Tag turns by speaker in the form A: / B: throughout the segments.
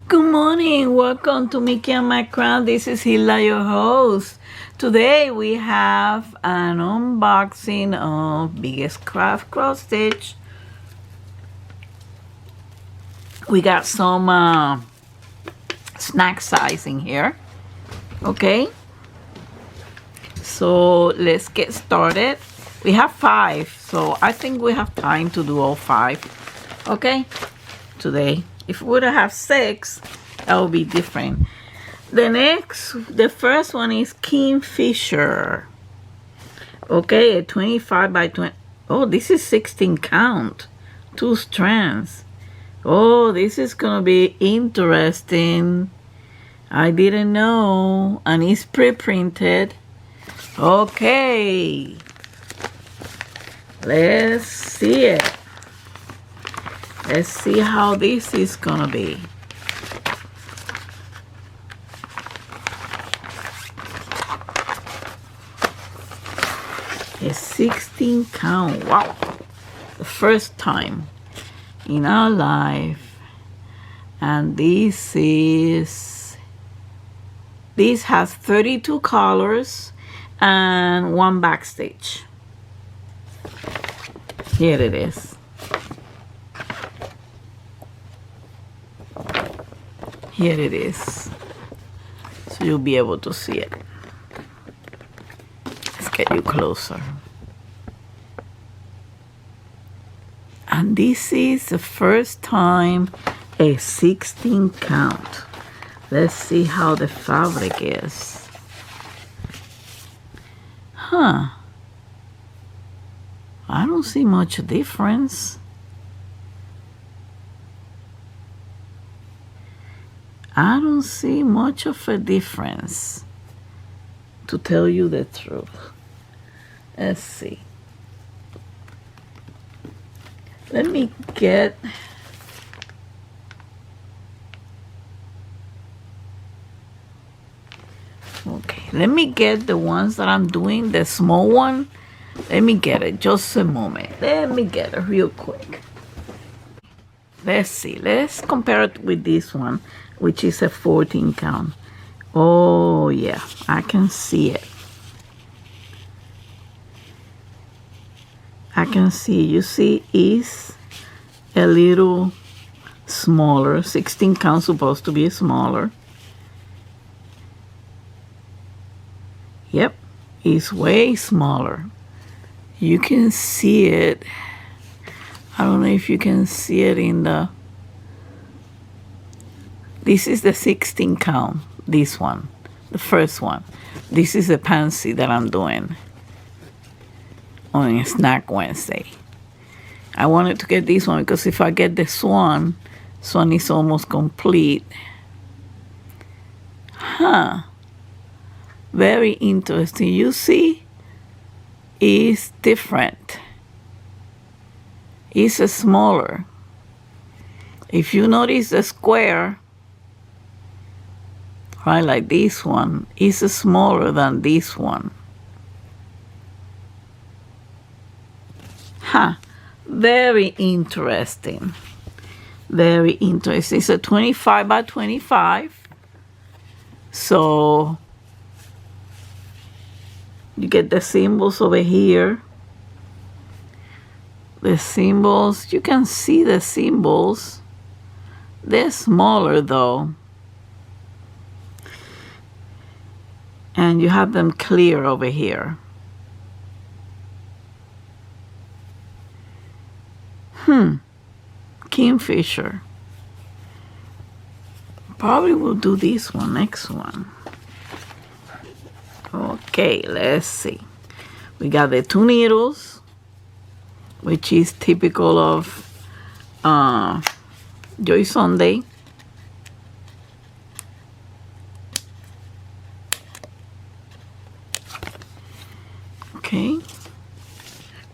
A: Good morning, welcome to Mickey and My Crown. This is Hilda, your host. Today we have an unboxing of biggest craft cross stitch. We got some snack size in here. Okay, so let's get started. We have 5, so I think we have time to do all 5. Okay, today. If we would have 6, that would be different. The first one is Kingfisher. Okay, a 25 by 20. Oh, this is 16 count. 2 strands. Oh, this is gonna be interesting. I didn't know. And it's pre-printed. Okay. Let's see it. Let's see how this is gonna be. A 16 count. Wow. The first time in our life. And this has 32 colors and 1 backstitch. Here it is. Here it is. So you'll be able to see it. Let's get you closer. And this is the first time a 16 count. Let's see how the fabric is. Huh. I don't see much difference. I don't see much of a difference, to tell you the truth. Let's see. Let me get... Okay, let me get the ones that I'm doing, the small one. Let me get it, just a moment. Let me get it real quick. Let's see, let's compare it with this one, which is a 14 count. Oh yeah, I can see it. I can see, you see, it's a little smaller. 16 count supposed to be smaller. Yep, it's way smaller. You can see it. I don't know if you can see it in the... This is the 16 count, this one, the first one. This is the pansy that I'm doing on a Snack Wednesday. I wanted to get this one because if I get the swan is almost complete. Huh. Very interesting. You see, it's different. It's a smaller. If you notice the square, right, like this one, is smaller than this one. Huh. Very interesting. Very interesting. It's a 25 by 25. So you get the symbols over here. The symbols, you can see the symbols. They're smaller though. And you have them clear over here. Kingfisher. Probably will do this one, next one. Okay, let's see. We got the 2 needles, which is typical of Joy Sunday. Okay.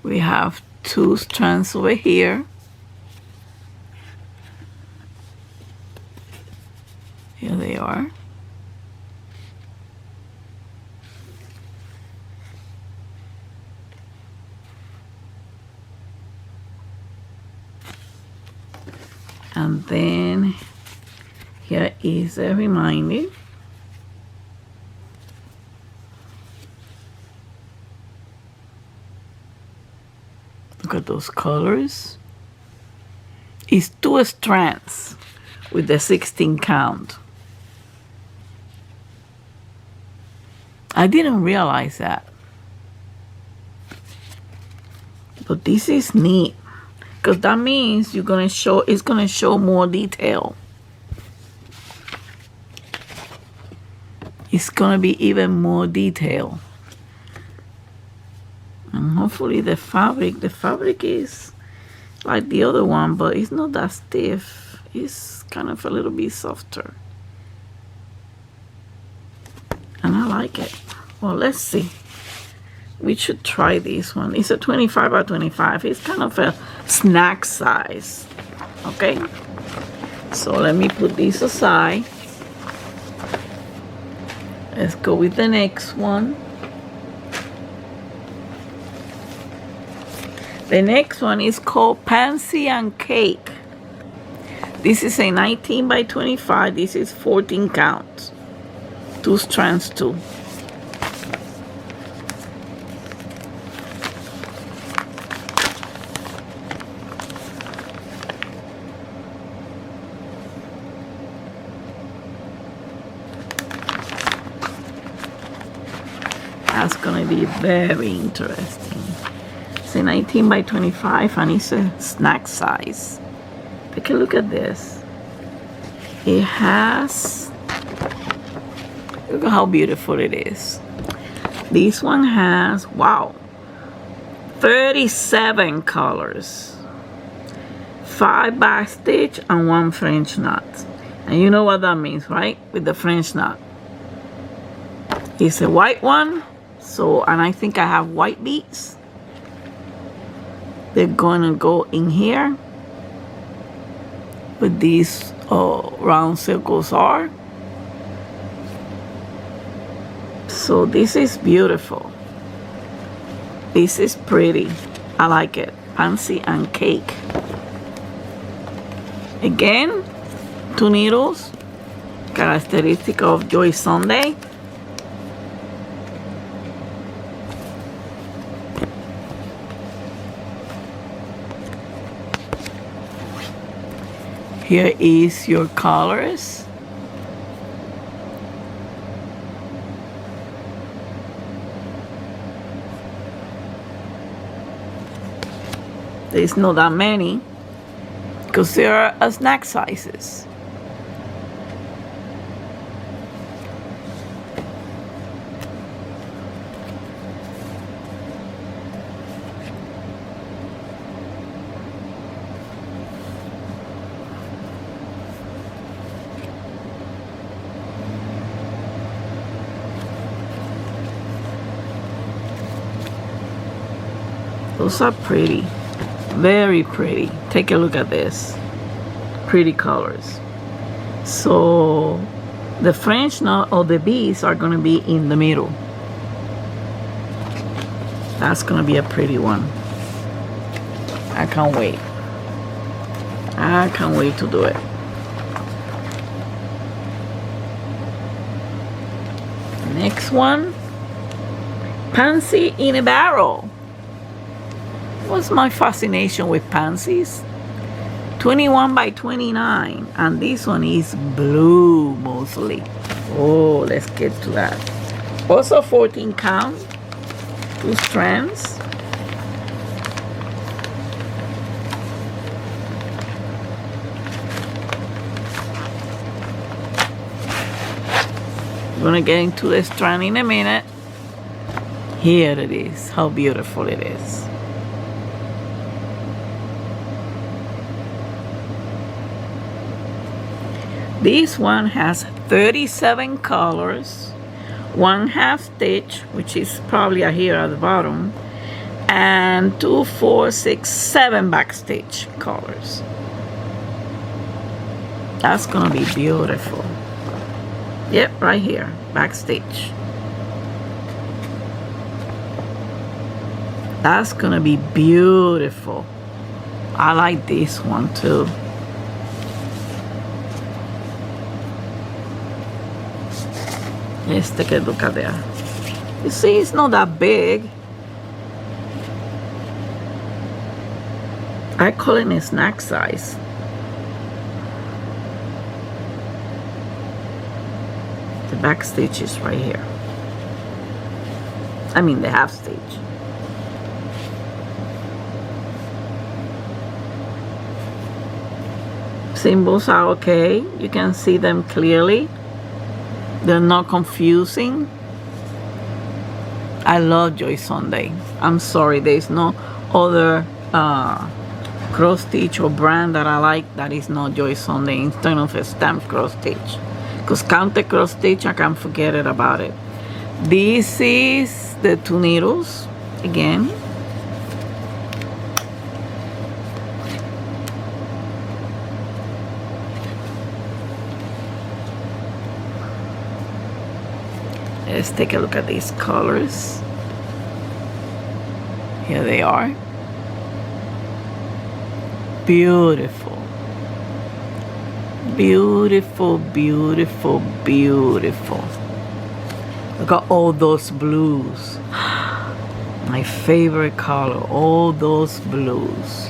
A: We have 2 strands over here. Here they are. And then here Here is a reminder. Look at those colors. It's 2 strands with the 16 count. I didn't realize that. But this is neat, because that means it's gonna show more detail. It's gonna be even more detail. And hopefully the fabric is like the other one, but it's not that stiff. It's kind of a little bit softer. And I like it. Well, let's see. We should try this one. It's a 25 by 25. It's kind of a snack size. Okay? So let me put this aside. Let's go with the next one. The next one is called Pansy and Cake. This is a 19 by 25. This is 14 counts. 2 strands too. That's gonna be very interesting. It's a 19 by 25 and it's a snack size. Take a look at this. It has, look at how beautiful it is. This one has, wow, 37 colors. 5 back stitch and 1 French knot. And you know what that means, right? With the French knot. It's a white one. So, and I think I have white beads. They're gonna go in here where these round circles are. So this is beautiful. This is pretty. I like it. Pansy and Cake. Again, 2 needles. Characteristic of Joy Sunday. Here is your colors. There's not that many because there are snack sizes. Those are pretty, very pretty. Take a look at this. Pretty colors. So the French knot or the beads are going to be in the middle. That's going to be a pretty one. I can't wait. I can't wait to do it. Next one, Pansy in a Barrel. What's my fascination with pansies? 21 by 29, and this one is blue mostly. Oh, let's get to that. Also 14 count, 2 strands. I'm gonna get into the strand in a minute. Here it is, how beautiful it is. This one has 37 colors, 1 half stitch, which is probably here at the bottom, and 2, 4, 6, 7 back stitch colors. That's gonna be beautiful. Yep, right here, back stitch. That's gonna be beautiful. I like this one too. Let's take a look at that. You see, it's not that big. I call it a snack size. The back stitch is right here. I mean the half stitch. Symbols are okay. You can see them clearly. They're not confusing. I love Joy Sunday. I'm sorry, there's no other cross stitch or brand that I like that is not Joy Sunday instead of a stamp cross stitch. Because counter cross stitch, I can't forget it about it. This is the 2 needles again. Let's take a look at these colors. Here they are. Beautiful. Beautiful, beautiful, beautiful. Look at all those blues. My favorite color, all those blues.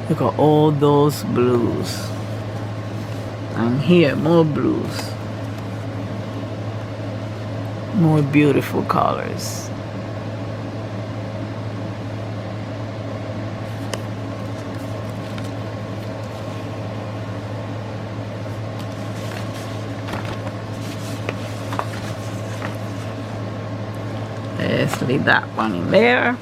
A: Look at all those blues. And here, more blues. More beautiful colors. Let's leave that one in there.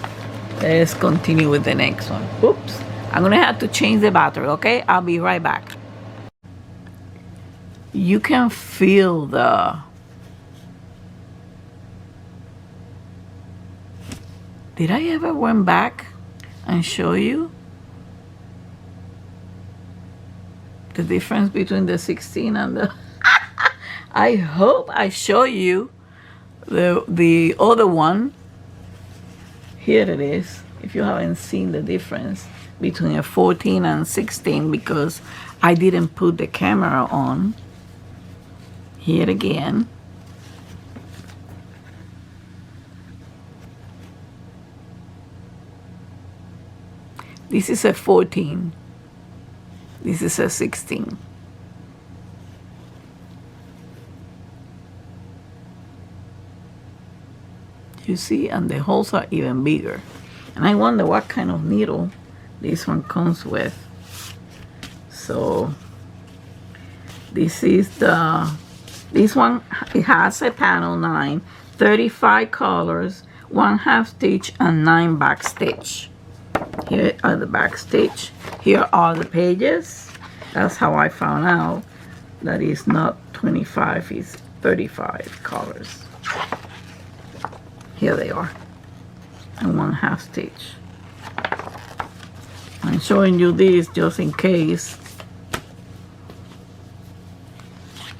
A: Let's continue with the next one. Oops. I'm gonna have to change the battery, okay? I'll be right back. You can feel the... Did I ever went back and show you the difference between the 16 and the... I hope I show you the other one. Here it is, if you haven't seen the difference between a 14 and 16 because I didn't put the camera on. Here again. This is a 14. This is a 16. You see, and the holes are even bigger. And I wonder what kind of needle this one comes with. So this is this one, it has a panel 9, 35 colors, 1 half stitch and 9 back stitch. Here are the back stitch. Here are the pages. That's how I found out that it's not 25, it's 35 colors. Here they are, and 1 half stitch. I'm showing you this just in case.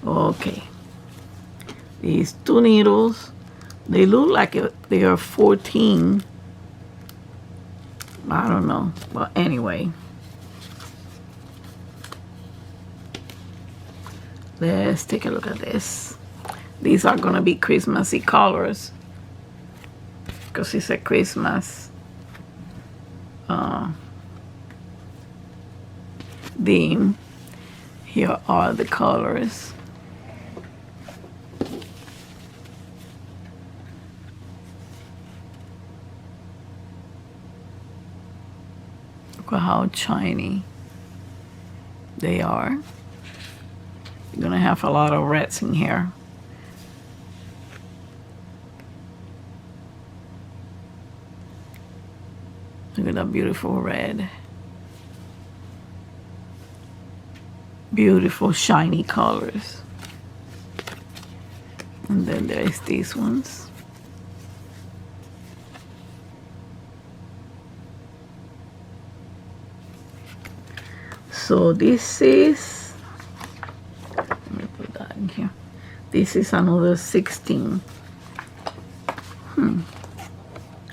A: Okay, these 2 needles, they look like they are 14. I don't know, but anyway. Let's take a look at this. These are gonna be Christmassy colors because it's a Christmas theme. Here are the colors. Look at how shiny they are. You're gonna have a lot of reds in here. Look at that beautiful red. Beautiful shiny colors. And then there's these ones. So this is, let me put that in here. This is another 16.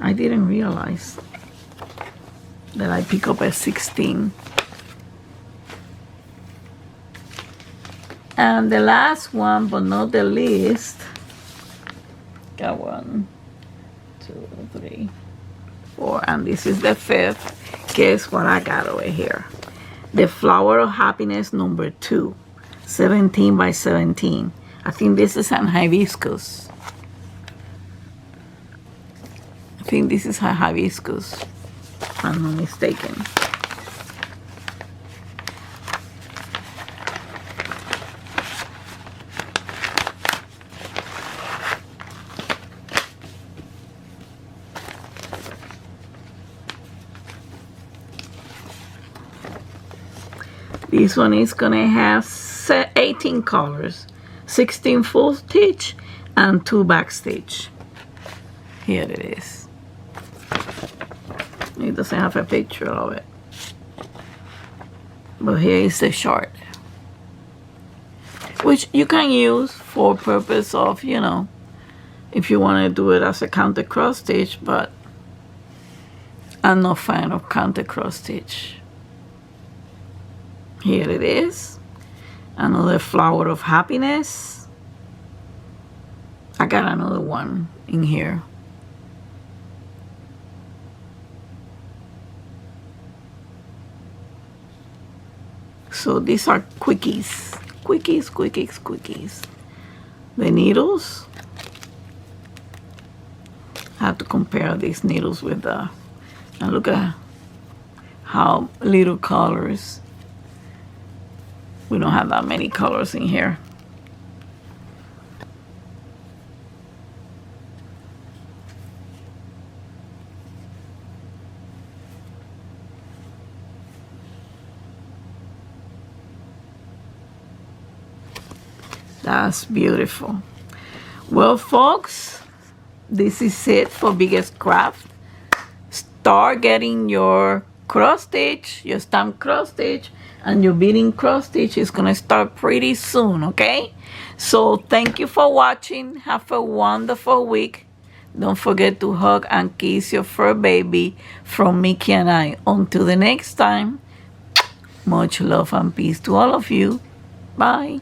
A: I didn't realize. that I pick up at 16. And the last one, but not the least, got 1, 2, 3, 4, and this is the 5th. Guess what I got over here? The Flower of Happiness number 2, 17 by 17. I think this is an hibiscus. I think this is a hibiscus, if I'm not mistaken. This one is gonna have 18 colors, 16 full stitch and 2 back stitch. Here it is. It doesn't have a picture of it, but here is the short, which you can use for purpose of, you know, if you want to do it as a counter cross stitch, but I'm not a fan of counter cross stitch. Here it is, another Flower of Happiness. I got another one in here. So these are quickies, quickies, quickies, quickies. The needles, I have to compare these needles with the, and look at how little colors. We don't have that many colors in here. That's beautiful. Well, folks, this is it for Biggest Craft. Start getting your cross stitch, your stamp cross stitch, and your beading cross stitch is gonna start pretty soon, okay? So thank you for watching. Have a wonderful week. Don't forget to hug and kiss your fur baby from Mickey and I. Until the next time, much love and peace to all of you. Bye.